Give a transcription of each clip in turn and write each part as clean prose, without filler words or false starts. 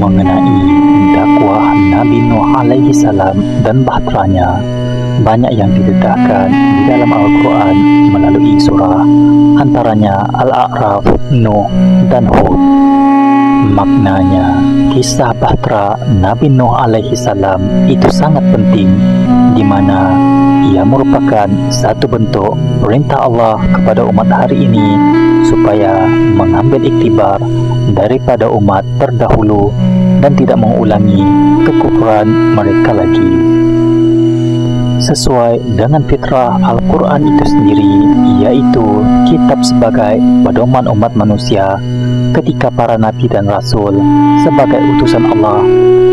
Mengenai dakwah Nabi Nuh alaihi salam dan bahteranya, banyak yang didedahkan di dalam Al-Quran melalui surah, antaranya Al-A'raf, Nuh, dan Hud. Maknanya, kisah bahtera Nabi Nuh alaihi salam itu sangat penting, di mana ia merupakan satu bentuk perintah Allah kepada umat hari ini supaya mengambil iktibar daripada umat terdahulu dan tidak mengulangi kekufuran mereka lagi. Sesuai dengan fitrah Al-Quran itu sendiri, yaitu kitab sebagai pedoman umat manusia ketika para nabi dan rasul sebagai utusan Allah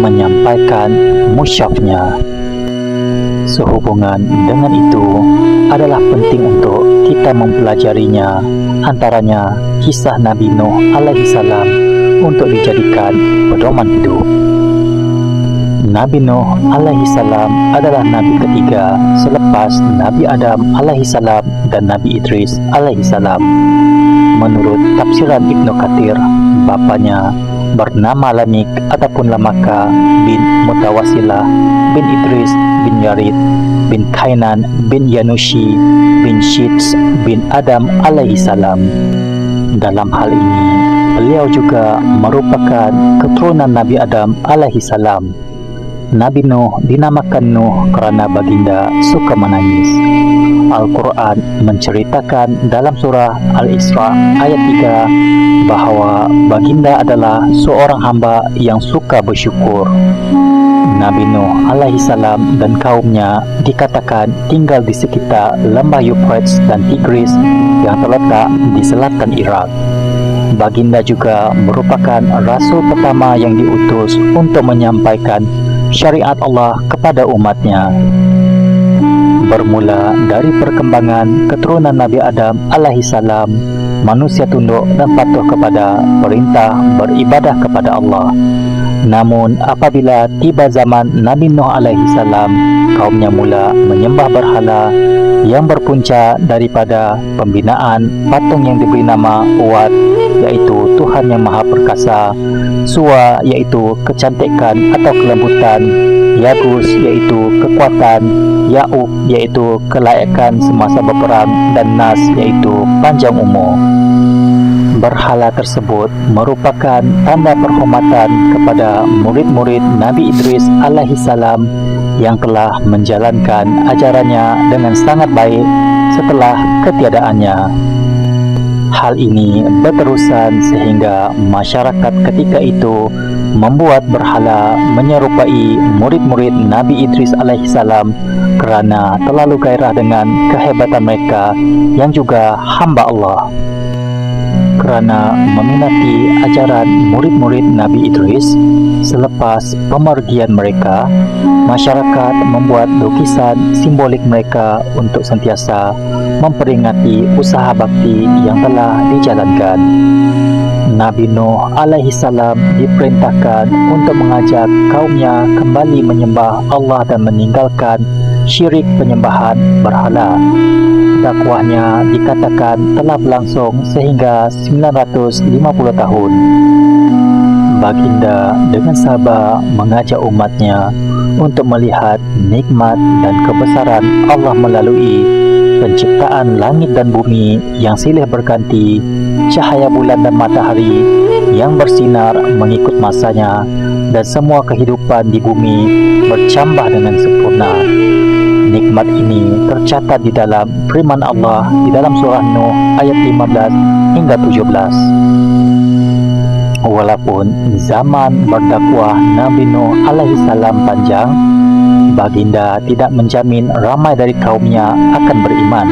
menyampaikan musyafnya. Sehubungan dengan itu, adalah penting untuk kita mempelajarinya, antaranya kisah Nabi Nuh alaihi salam untuk dijadikan pedoman hidup. Nabi Nuh alaihi salam adalah nabi ketiga selepas Nabi Adam alaihi salam dan Nabi Idris alaihi salam. Menurut tafsiran Ibnu Katsir, bapanya bernama Lamik ataupun Lamaka bin Mutawasilah bin Idris bin Yarid bin Kainan bin Yanushi bin Shits bin Adam alaihi salam. Dalam hal ini, beliau juga merupakan keturunan Nabi Adam alaihi salam. Nabi Nuh dinamakan Nuh kerana baginda suka menangis. Al-Quran menceritakan dalam surah Al-Isra ayat 3 bahawa baginda adalah seorang hamba yang suka bersyukur. Nabi Nuh alaihi salam dan kaumnya dikatakan tinggal di sekitar lembah Euphrates dan Tigris yang terletak di selatan Iraq. Baginda juga merupakan rasul pertama yang diutus untuk menyampaikan syariat Allah kepada umatnya. Bermula dari perkembangan keturunan Nabi Adam alaihi salam, manusia tunduk dan patuh kepada perintah beribadah kepada Allah. Namun apabila tiba zaman Nabi Nuh alaihi salam, kaumnya mula menyembah berhala yang berpunca daripada pembinaan patung yang diberi nama Wat, yaitu Tuhan yang Maha Perkasa, Suwa, yaitu kecantikan atau kelembutan, Yagus, yaitu kekuatan, Ya'ub, yaitu kelayakan semasa berperang, dan Nas, yaitu panjang umur. Berhala tersebut merupakan tanda perhormatan kepada murid-murid Nabi Idris alaihi salam yang telah menjalankan ajarannya dengan sangat baik setelah ketiadaannya. Hal ini berterusan sehingga masyarakat ketika itu membuat berhala menyerupai murid-murid Nabi Idris alaihi salam kerana terlalu gairah dengan kehebatan mereka yang juga hamba Allah. Kerana meminati ajaran murid-murid Nabi Idris, selepas pemergian mereka, masyarakat membuat lukisan simbolik mereka untuk sentiasa memperingati usaha bakti yang telah dijalankan. Nabi Nuh alaihi salam diperintahkan untuk mengajak kaumnya kembali menyembah Allah dan meninggalkan syirik penyembahan berhala. Dakwahnya dikatakan telah berlangsung sehingga 950 tahun. Baginda dengan sabar mengajak umatnya untuk melihat nikmat dan kebesaran Allah melalui penciptaan langit dan bumi yang silih berganti, cahaya bulan dan matahari yang bersinar mengikut masanya, dan semua kehidupan di bumi bercambah dengan sempurna. Nikmat ini tercatat di dalam firman Allah di dalam surah Nuh ayat 15 hingga 17. Walaupun zaman berdakwah Nabi Nuh alaihi salam panjang, baginda tidak menjamin ramai dari kaumnya akan beriman.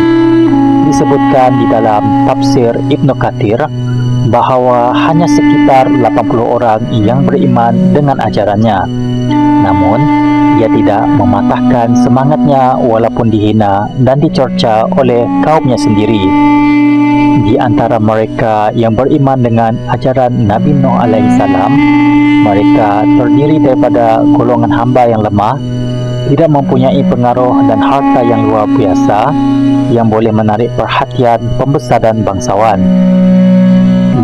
Disebutkan di dalam tafsir Ibnu Katsir bahawa hanya sekitar 80 orang yang beriman dengan ajarannya. Namun, ia tidak mematahkan semangatnya walaupun dihina dan dicerca oleh kaumnya sendiri. Di antara mereka yang beriman dengan ajaran Nabi Nuh alaihi salam, mereka terdiri daripada golongan hamba yang lemah, tidak mempunyai pengaruh dan harta yang luar biasa yang boleh menarik perhatian pembesar dan bangsawan.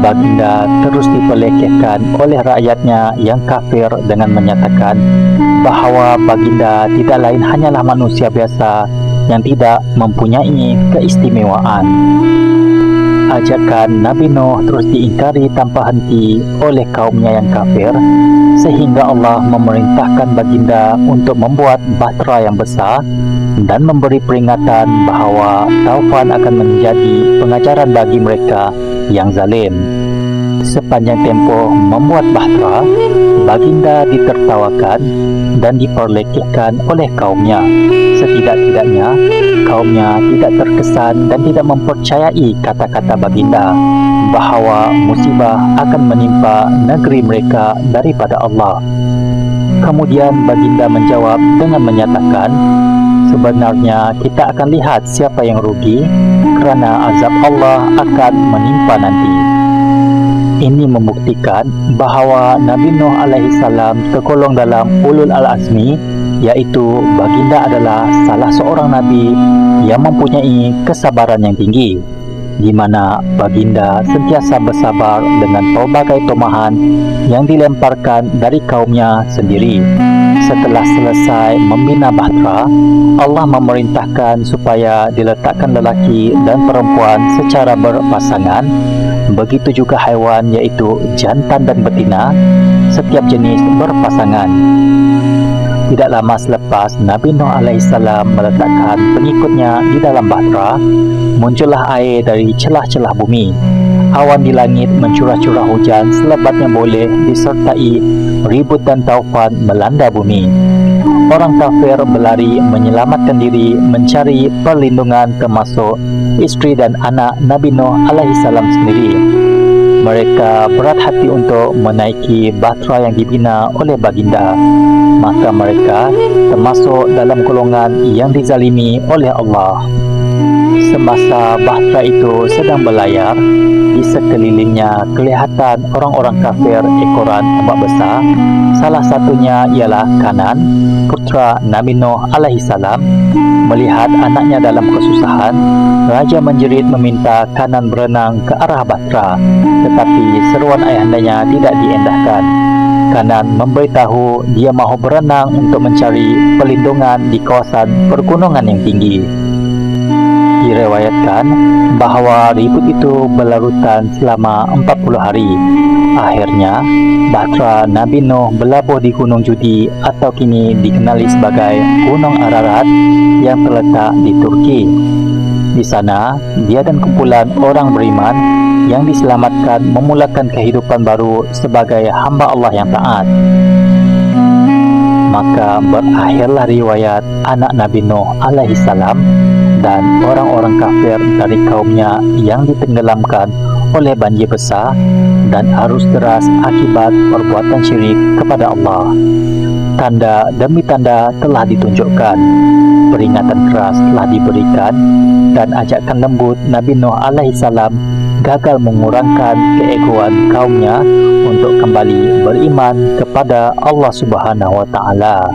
Baginda terus diperlekehkan oleh rakyatnya yang kafir dengan menyatakan bahawa baginda tidak lain hanyalah manusia biasa yang tidak mempunyai keistimewaan. Ajakan Nabi Nuh terus diingkari tanpa henti oleh kaumnya yang kafir, sehingga Allah memerintahkan baginda untuk membuat bahtera yang besar dan memberi peringatan bahawa taufan akan menjadi pengajaran bagi mereka yang zalim. Sepanjang tempoh membuat bahtera, baginda ditertawakan dan diperlekehkan oleh kaumnya. Setidak-tidaknya, kaumnya tidak terkesan dan tidak mempercayai kata-kata baginda bahawa musibah akan menimpa negeri mereka daripada Allah. Kemudian baginda menjawab dengan menyatakan, sebenarnya kita akan lihat siapa yang rugi kerana azab Allah akan menimpa nanti. Ini membuktikan bahawa Nabi Nuh alaihi salam tergolong dalam ulul al-azmi, iaitu baginda adalah salah seorang nabi yang mempunyai kesabaran yang tinggi, di mana baginda sentiasa bersabar dengan pelbagai tomahan yang dilemparkan dari kaumnya sendiri. Setelah selesai membina bahtera, Allah memerintahkan supaya diletakkan lelaki dan perempuan secara berpasangan. Begitu juga haiwan, iaitu jantan dan betina, setiap jenis berpasangan. Tidak lama selepas Nabi Nuh alaihissalam meletakkan pengikutnya di dalam bahtera, muncullah air dari celah-celah bumi. Awan di langit mencurah-curah hujan selebat yang boleh disertai ribut dan taufan melanda bumi. Orang kafir berlari menyelamatkan diri mencari perlindungan, termasuk isteri dan anak Nabi Nuh alaihissalam sendiri. Mereka berat hati untuk menaiki bahtera yang dibina oleh baginda. Maka mereka termasuk dalam golongan yang dizalimi oleh Allah. Semasa bahtera itu sedang berlayar, di sekelilingnya kelihatan orang-orang kafir ekoran ombak besar. Salah satunya ialah Kanan, putra Nabi Nuh alaihissalam. Melihat anaknya dalam kesusahan, raja menjerit meminta Kanan berenang ke arah bahtera, tetapi seruan ayahandanya tidak diendahkan. Kanan memberitahu dia mahu berenang untuk mencari perlindungan di kawasan pergunungan yang tinggi. Diriwayatkan bahawa ribut itu berlarutan selama 40 hari. Akhirnya, bahtera Nabi Nuh berlabuh di Gunung Judi atau kini dikenali sebagai Gunung Ararat yang terletak di Turki. Di sana, dia dan kumpulan orang beriman yang diselamatkan memulakan kehidupan baru sebagai hamba Allah yang taat. Maka berakhirlah riwayat anak Nabi Nuh alaihissalam dan orang-orang kafir dari kaumnya yang ditenggelamkan oleh banjir besar dan arus deras akibat perbuatan syirik kepada Allah. Tanda demi tanda telah ditunjukkan, peringatan keras telah diberikan, dan ajakan lembut Nabi Nuh alaihissalam gagal mengurangkan keegoan kaumnya untuk kembali beriman kepada Allah Subhanahu wa taala.